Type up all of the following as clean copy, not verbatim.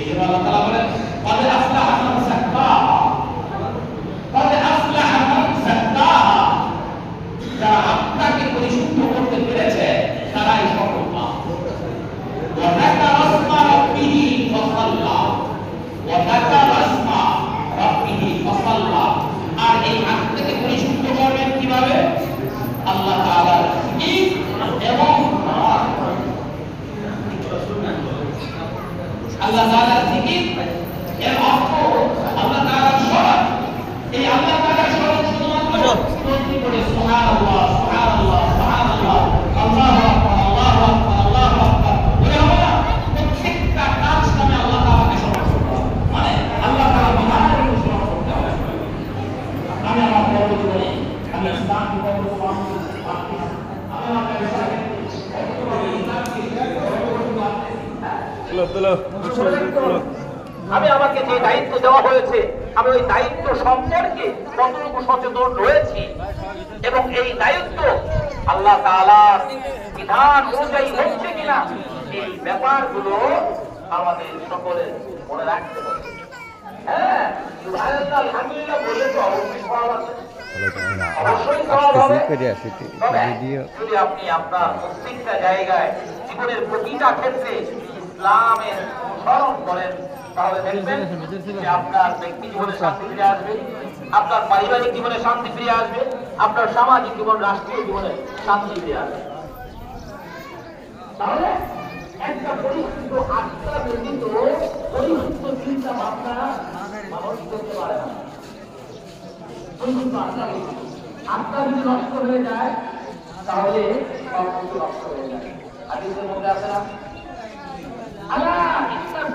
এই জন্য আল্লাহ তাআলা বলেন قد أفلح من زكاها قد أفلح من زكاها যারা আত্মাকে পরিশুদ্ধ করতে পেরেছে তারাই সফলকাম وذكر اسم ربه فصلى وذكر اسم ربه فصلى আর এই আত্মাকে পরিশুদ্ধ করবেন কিভাবে আল্লাহ তাআলার জিকির এবং আল্লাহ তাআলার জিকির এর অর্থ আল্লাহ তাআলার শরণ এই আল্লাহ তাআলার শরণ শুধুমাত্র তসবিহ করে সুবহানাল্লাহ সুবহানাল্লাহ সুবহানাল্লাহ আল্লাহু আকবার আল্লাহু আকবার আল্লাহু আকবার বলে হবে না প্রত্যেকটা কাজ নামে আল্লাহ তাআলাকে স্মরণ করতে হবে মানে আল্লাহ তাআলা মহানের স্মরণ করতে হবে আমি আমার বন্ধুদের আমি ইসলাম বিপদ আমি আমাকে যে দায়িত্ব দেওয়া হয়েছে আমি ওই দায়িত্ব সম্পর্কে কতটুকু সচেতন রয়েছি এবং এই দায়িত্ব আল্লাহ তাআলার বিধান অনুযায়ী হচ্ছে কিনা এই ব্যাপারগুলো আমাদের সকলের মনে রাখতে হবে। হ্যাঁ সুবহানাল্লাহ আলহামদুলিল্লাহ বলে তো অবশ্যই সওয়াব আছে অবশ্যই সওয়াব হবে যদি আপনি আপনার প্রত্যেকটা জায়গায় জীবনের প্রতিটা ক্ষেত্রে ইসলামের স্মরণ করেন তাহলে দেখবেন যে আপনার ব্যক্তি জীবনে শান্তি ফিরে আসবে আপনার পারিবারিক জীবনে শান্তি ফিরে আসবে আপনার সামাজিক জীবন রাষ্ট্রীয় জীবনে শান্তি ফিরে আসবে তাহলে একটা পরিশুদ্ধ আত্মা ব্যতীত পরিশুদ্ধ চিন্তা ভাবনা মানুষ করতে পারে না পরিশুদ্ধ আত্মা যদি নষ্ট হয়ে যায় তাহলে সব কিছু নষ্ট হয়ে যায় হাদিসের মধ্যে আছে না আলা ইসলাম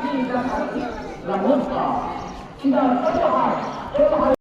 কি জানা